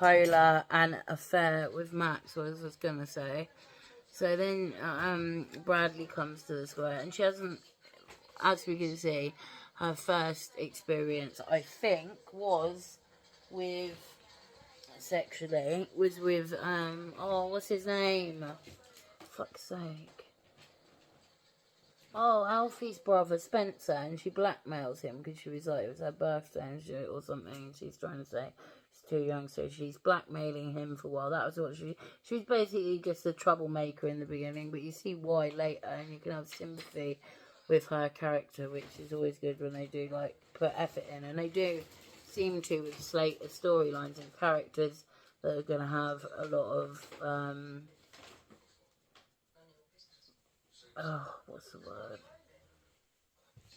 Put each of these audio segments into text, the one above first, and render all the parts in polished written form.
bipolar and affair with Max, was I was going to say. So then Bradley comes to the square, and she hasn't, as we can see, her first experience, I think, was with, sexually, was with, what's his name? Fuck's sake. Oh, Alfie's brother, Spencer, and she blackmails him because she was like, it was her birthday or something, and she's trying to say he's too young, so she's blackmailing him for a while. That was what she was basically just a troublemaker in the beginning, but you see why later, and you can have sympathy with her character, which is always good when they do, like, put effort in, and they do seem to with Slater storylines and characters that are going to have a lot of, what's the word?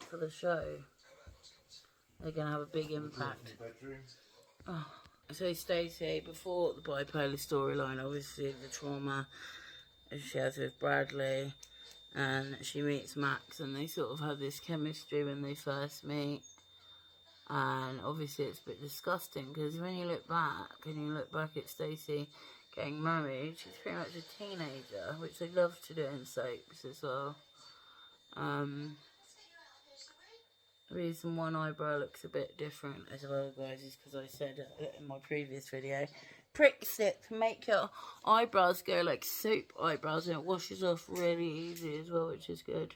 For the show. They're going to have a big impact. Oh. So Stacey, before the bipolar storyline, obviously the trauma she has with Bradley, and she meets Max, and they sort of have this chemistry when they first meet. And obviously it's a bit disgusting, because when you look back at Stacey getting married, she's pretty much a teenager, which they love to do in soaps as well. The reason one eyebrow looks a bit different as well, guys, is because I said in my previous video, prick stick to make your eyebrows go like soap eyebrows, and it washes off really easy as well, which is good.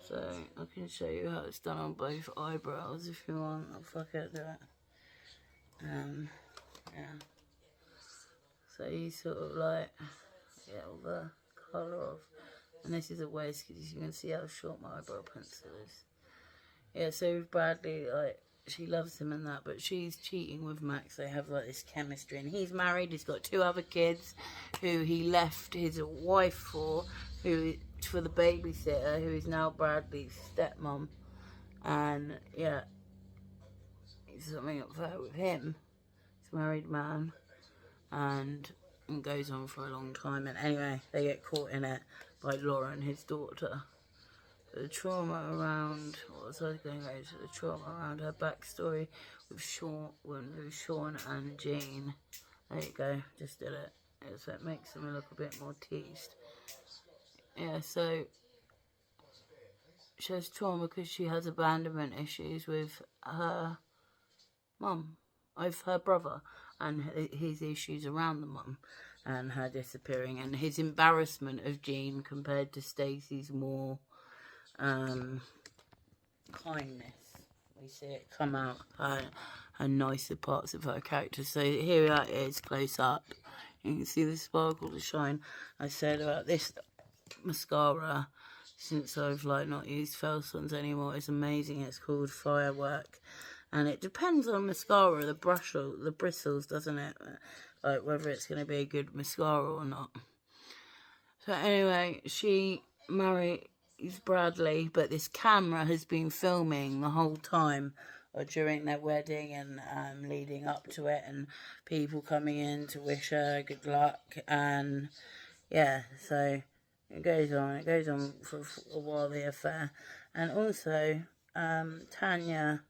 So I can show you how it's done on both eyebrows if you want. I'll fuck it, do it. Yeah. So you sort of like get all the colour off. And this is a waist, because you can see how short my eyebrow pencil is. Yeah, so with Bradley, like, she loves him and that, but she's cheating with Max. They have like this chemistry, and he's married. He's got 2 other kids who he left his wife for the babysitter, who is now Bradley's stepmom. And yeah, it's something up there with him. He's a married man, and it goes on for a long time. And anyway, they get caught in it by Lauren, his daughter. The trauma around, what was I going to go to? The trauma around her backstory with Sean and Jean. There you go, just did it. Yeah, so it makes them look a bit more teased. Yeah, so she has trauma because she has abandonment issues with her mum, with her brother, and his issues around the mum and her disappearing, and his embarrassment of Jean compared to Stacey's more kindness. We see it come out, her nicer parts of her character. So here it is, close up. You can see the sparkle, the shine. I said about this mascara, since I've like not used Felsons anymore, it's amazing. It's called Firework, and it depends on mascara, the bristles, doesn't it? Like whether it's going to be a good mascara or not. So anyway, she marries Bradley, but this camera has been filming the whole time during their wedding and leading up to it, and people coming in to wish her good luck. And yeah, so it goes on for a while, the affair. And also Tanya,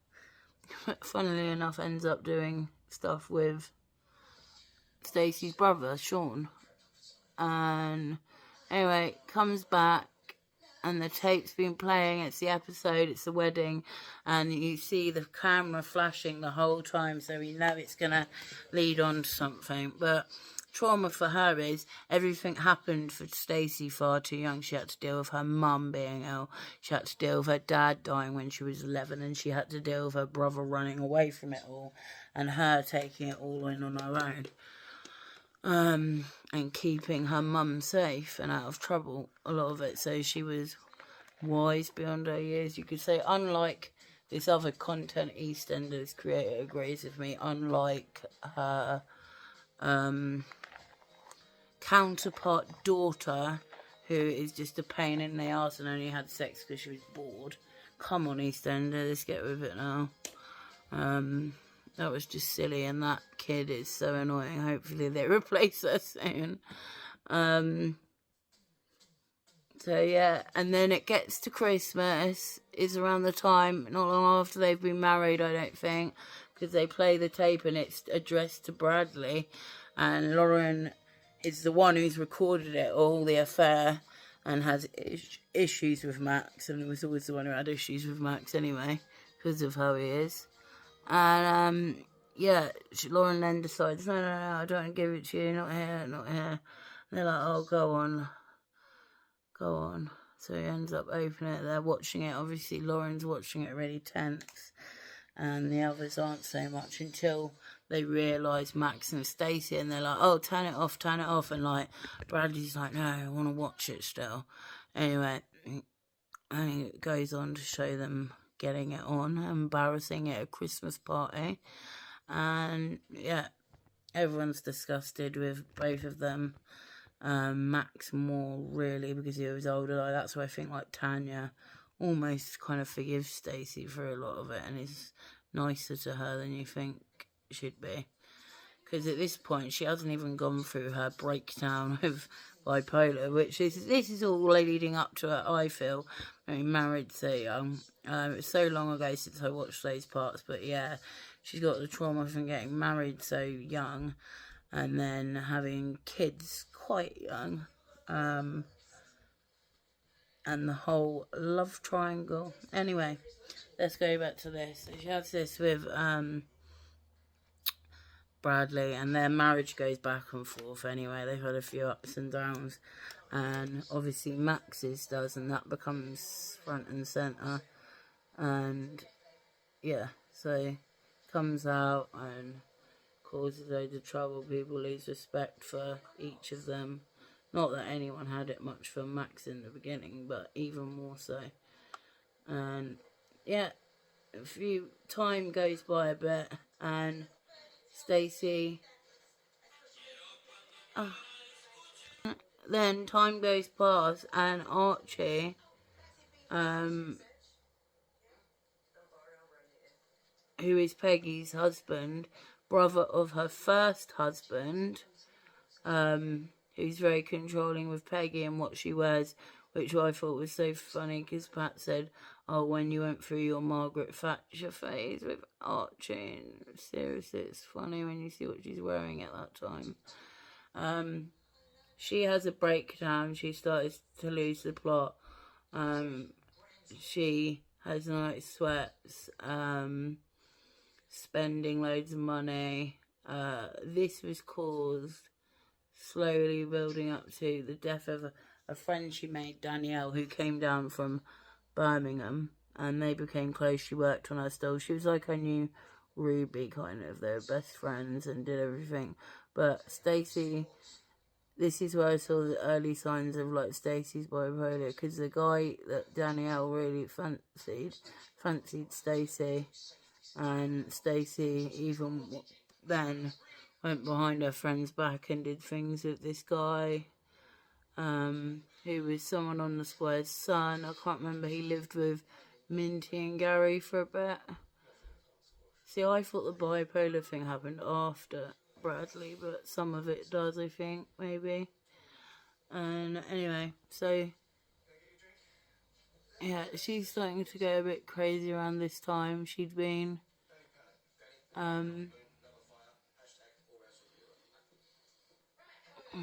funnily enough, ends up doing stuff with Stacey's brother Sean, and anyway, comes back, and the tape's been playing. It's the episode, it's the wedding, and you see the camera flashing the whole time, so we know it's going to lead on to something. But trauma for her is everything happened for Stacey far too young. She had to deal with her mum being ill, she had to deal with her dad dying when she was 11, and she had to deal with her brother running away from it all, and her taking it all in on her own. And keeping her mum safe and out of trouble, a lot of it. So she was wise beyond her years, you could say. Unlike this other content EastEnders creator agrees with me, unlike her counterpart daughter, who is just a pain in the arse and only had sex because she was bored. Come on, EastEnders, get with it now. That was just silly, and that kid is so annoying. Hopefully they replace her soon. So yeah, and then it gets to Christmas, is around the time, not long after they've been married, I don't think, because they play the tape and it's addressed to Bradley, and Lauren is the one who's recorded it all, the affair, and has issues with Max, and was always the one who had issues with Max anyway, because of how he is. And, yeah, Lauren then decides, no, I don't give it to you, not here, not here. And they're like, oh, go on. So he ends up opening it, they're watching it, obviously Lauren's watching it really tense, and the others aren't so much until they realise Max and Stacey, and they're like, oh, turn it off, and like, Bradley's like, no, I want to watch it still. Anyway, and it goes on to show them getting it on, embarrassing at a Christmas party, and yeah, everyone's disgusted with both of them. Max more, really, because he was older. Like, that's why I think, like, Tanya almost kind of forgives Stacey for a lot of it and is nicer to her than you think she'd be. Because at this point, she hasn't even gone through her breakdown of bipolar, which is, this is all leading up to her, I feel, being married so young. It's so long ago since I watched those parts, but yeah, she's got the trauma from getting married so young and then having kids quite young, and the whole love triangle. Anyway, let's go back to this. She has this with Bradley, and their marriage goes back and forth anyway. They've had a few ups and downs, and obviously Max's does, and that becomes front and centre. And yeah, so comes out and causes loads of trouble. People lose respect for each of them. Not that anyone had it much for Max in the beginning, but even more so. And yeah, a few time goes by a bit, and Stacey. Then time goes past, and Archie, who is Peggy's husband, brother of her first husband, who's very controlling with Peggy and what she wears, which I thought was so funny because Pat said, oh, when you went through your Margaret Thatcher phase with Archie, and seriously, it's funny when you see what she's wearing at that time. She has a breakdown, she starts to lose the plot, she has night sweats, spending loads of money. This was caused slowly building up to the death of a friend she made, Danielle, who came down from Birmingham, and they became close. She worked on her still. She was like her new Ruby, kind of. They were best friends and did everything. But Stacey, this is where I saw the early signs of like Stacey's bipolar, because the guy that Danielle really fancied Stacey, and Stacey even then went behind her friend's back and did things with this guy, who was someone on the squire's son. I can't remember, he lived with Minty and Gary for a bit. See, I thought the bipolar thing happened after Bradley, but some of it does, I think, maybe. And anyway, so yeah, she's starting to go a bit crazy around this time. She'd been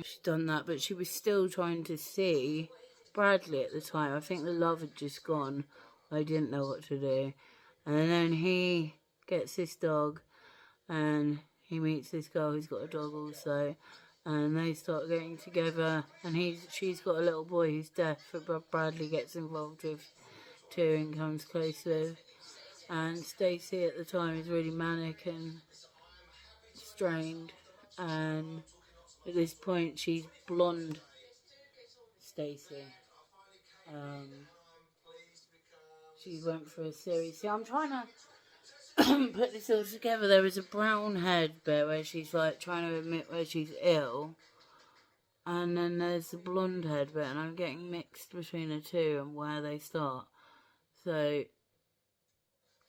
she'd done that, but she was still trying to see Bradley at the time. I think the love had just gone. I didn't know what to do. And then he gets this dog, and he meets this girl who's got a dog also, and they start getting together, and she's got a little boy who's deaf, but Bradley gets involved with too and comes close with. And Stacey at the time is really manic and strained, and at this point she's blonde Stacey. She went for a series. See, I'm trying to put this all together. There is a brown haired bit where she's like trying to admit where she's ill, and then there's the blonde haired bit, and I'm getting mixed between the two and where they start. So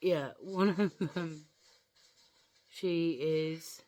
yeah, one of them, she is